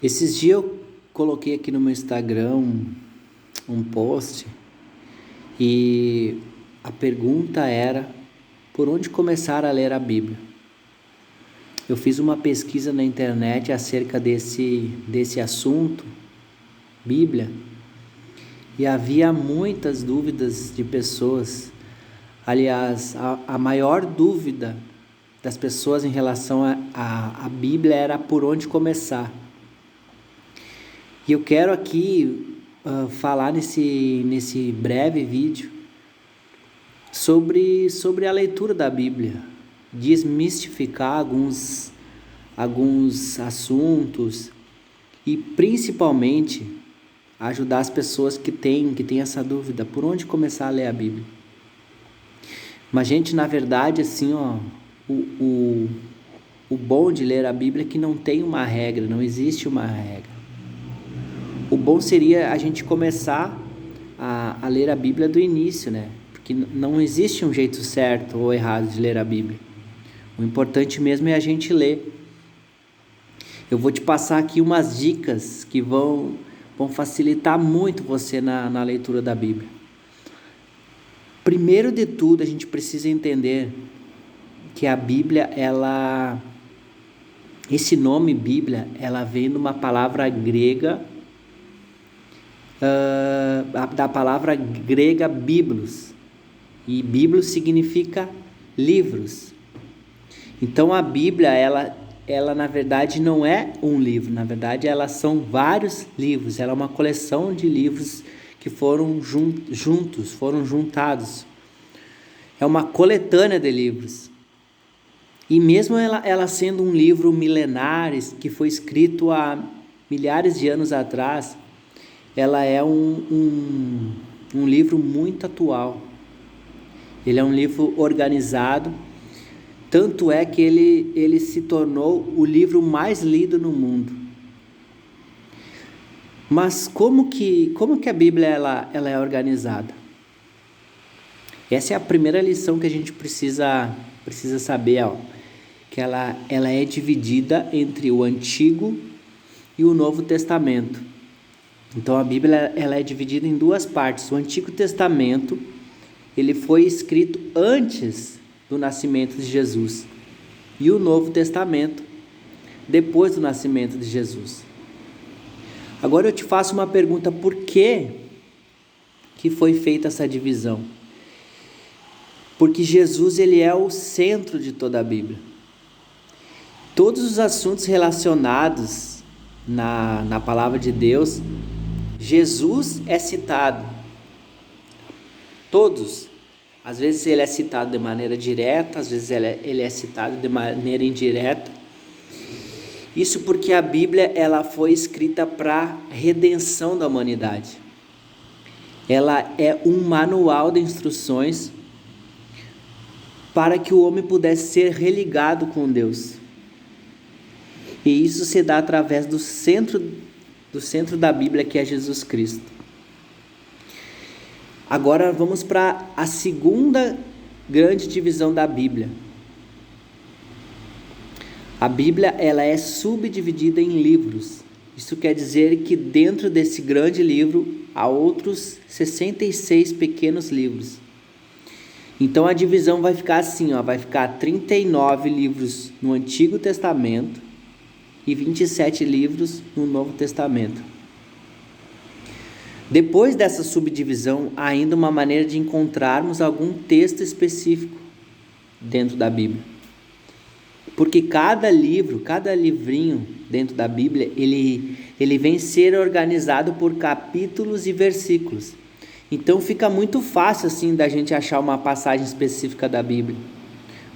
Esses dias eu coloquei aqui no meu Instagram um post e a pergunta era: por onde começar a ler a Bíblia? Eu fiz uma pesquisa na internet acerca desse assunto, Bíblia, e havia muitas dúvidas de pessoas. Aliás, a maior dúvida das pessoas em relação à Bíblia era por onde começar. E eu quero aqui falar nesse breve vídeo sobre a leitura da Bíblia, desmistificar alguns assuntos e principalmente ajudar as pessoas que têm essa dúvida, por onde começar a ler a Bíblia. Mas, gente, na verdade, assim, o bom de ler a Bíblia é que não tem uma regra, não existe uma regra. O bom seria a gente começar a ler a Bíblia do início, né? Porque não existe um jeito certo ou errado de ler a Bíblia. O importante mesmo é a gente ler. Eu vou te passar aqui umas dicas que vão facilitar muito você na leitura da Bíblia. Primeiro de tudo, a gente precisa entender que a Bíblia, esse nome Bíblia, ela vem de uma palavra grega, da palavra grega biblos, e biblos significa livros. Então a Bíblia, ela na verdade não é um livro, na verdade elas são vários livros, ela é uma coleção de livros que foram juntos, foram juntados, é uma coletânea de livros. E mesmo ela sendo um livro milenar, que foi escrito há milhares de anos atrás, ela é um livro muito atual. Ele é um livro organizado, tanto é que ele se tornou o livro mais lido no mundo. Mas como que a Bíblia ela é organizada? Essa é a primeira lição que a gente precisa saber, que ela é dividida entre o Antigo e o Novo Testamento. Então a Bíblia ela é dividida em duas partes. O Antigo Testamento ele foi escrito antes do nascimento de Jesus, e o Novo Testamento depois do nascimento de Jesus. Agora eu te faço uma pergunta: por que foi feita essa divisão? Porque Jesus ele é o centro de toda a Bíblia. Todos os assuntos relacionados na palavra de Deus, Jesus é citado. Todos. Às vezes ele é citado de maneira direta, às vezes ele é citado de maneira indireta. Isso porque a Bíblia ela foi escrita para redenção da humanidade. Ela é um manual de instruções para que o homem pudesse ser religado com Deus. E isso se dá através do centro da Bíblia, que é Jesus Cristo. Agora vamos para a segunda grande divisão da Bíblia. A Bíblia ela é subdividida em livros. Isso quer dizer que dentro desse grande livro há outros 66 pequenos livros. Então a divisão vai ficar assim, vai ficar 39 livros no Antigo Testamento e 27 livros no Novo Testamento. Depois dessa subdivisão, há ainda uma maneira de encontrarmos algum texto específico dentro da Bíblia. Porque cada livrinho dentro da Bíblia, ele vem ser organizado por capítulos e versículos. Então fica muito fácil assim da gente achar uma passagem específica da Bíblia.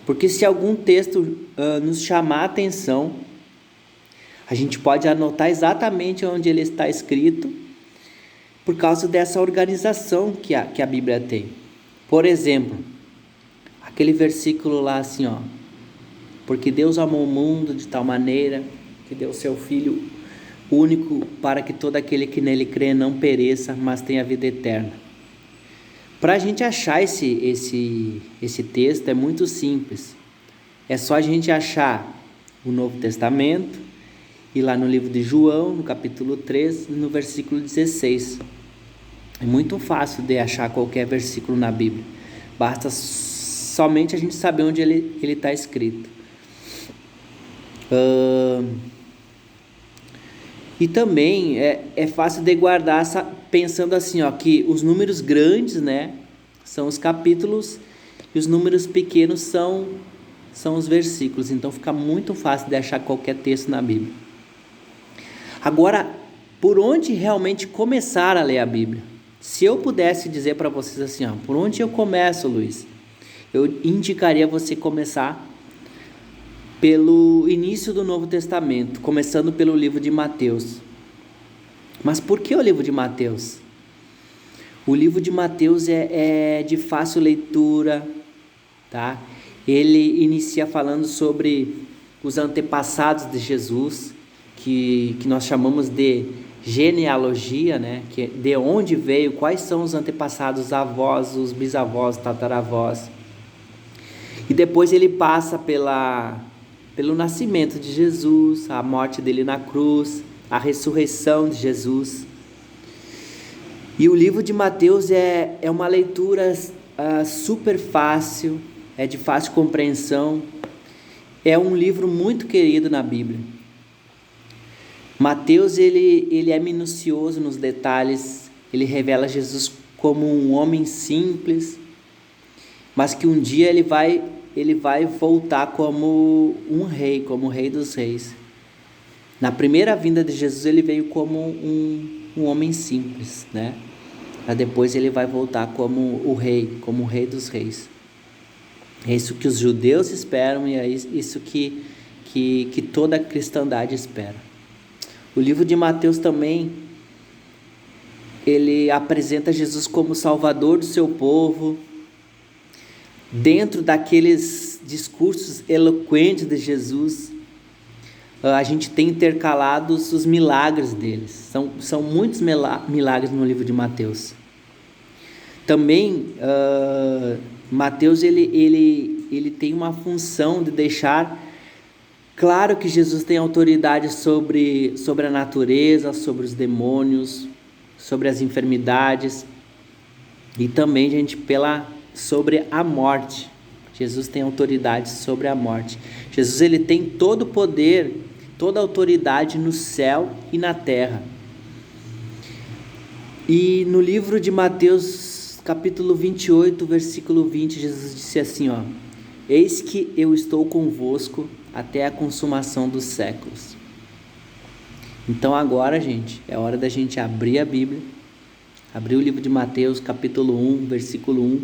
Porque se algum texto nos chamar a atenção, a gente pode anotar exatamente onde ele está escrito, por causa dessa organização que a Bíblia tem. Por exemplo, aquele versículo lá assim, porque Deus amou o mundo de tal maneira que deu seu Filho único para que todo aquele que nele crê não pereça, mas tenha vida eterna. Para a gente achar esse texto é muito simples. É só a gente achar o Novo Testamento ir lá no livro de João, no capítulo 3, no versículo 16. É muito fácil de achar qualquer versículo na Bíblia. Basta somente a gente saber onde ele está escrito. E também é fácil de guardar, pensando assim, que os números grandes, né, são os capítulos e os números pequenos são os versículos. Então fica muito fácil de achar qualquer texto na Bíblia. Agora, por onde realmente começar a ler a Bíblia? Se eu pudesse dizer para vocês assim, por onde eu começo, Luiz? Eu indicaria você começar pelo início do Novo Testamento, começando pelo livro de Mateus. Mas por que o livro de Mateus? O livro de Mateus é de fácil leitura, tá? Ele inicia falando sobre os antepassados de Jesus, que nós chamamos de genealogia, né? Que de onde veio, quais são os antepassados, os avós, os bisavós, tataravós. E depois ele passa pelo nascimento de Jesus, a morte dele na cruz, a ressurreição de Jesus. E o livro de Mateus é uma leitura super fácil, é de fácil compreensão, é um livro muito querido na Bíblia. Mateus ele é minucioso nos detalhes, ele revela Jesus como um homem simples, mas que um dia ele vai voltar como um rei, como o Rei dos Reis. Na primeira vinda de Jesus ele veio como um homem simples, né? Para depois ele vai voltar como o rei, como o Rei dos Reis. É isso que os judeus esperam e é isso que toda a cristandade espera. O livro de Mateus também, ele apresenta Jesus como Salvador do seu povo, dentro daqueles discursos eloquentes de Jesus. A gente tem intercalados os milagres deles. São muitos milagres no livro de Mateus. Também, Mateus ele tem uma função de deixar claro que Jesus tem autoridade sobre a natureza, sobre os demônios, sobre as enfermidades e também, gente, sobre a morte. Jesus tem autoridade sobre a morte. Jesus ele tem todo o poder, toda a autoridade no céu e na terra. E no livro de Mateus, capítulo 28, versículo 20, Jesus disse assim, eis que eu estou convosco até a consumação dos séculos. Então agora, gente, é hora da gente abrir a Bíblia, abrir o livro de Mateus, capítulo 1, versículo 1,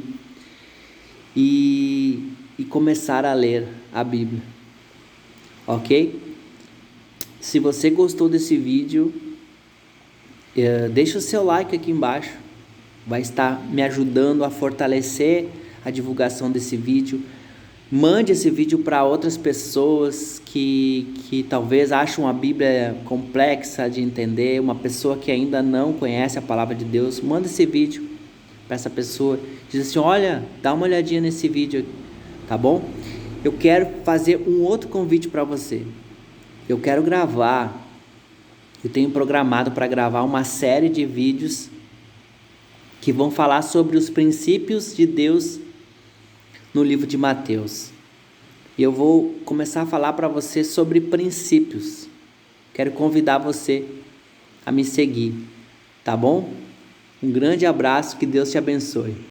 e começar a ler a Bíblia, ok? Se você gostou desse vídeo, deixa o seu like aqui embaixo, vai estar me ajudando a fortalecer a divulgação desse vídeo. Mande esse vídeo para outras pessoas que talvez acham a Bíblia complexa de entender, uma pessoa que ainda não conhece a palavra de Deus. Manda esse vídeo para essa pessoa, diz assim, olha, dá uma olhadinha nesse vídeo, tá bom? Eu quero fazer um outro convite para você. Eu quero gravar, eu tenho programado para gravar uma série de vídeos que vão falar sobre os princípios de Deus no livro de Mateus. E eu vou começar a falar para você sobre princípios. Quero convidar você a me seguir, tá bom? Um grande abraço, que Deus te abençoe.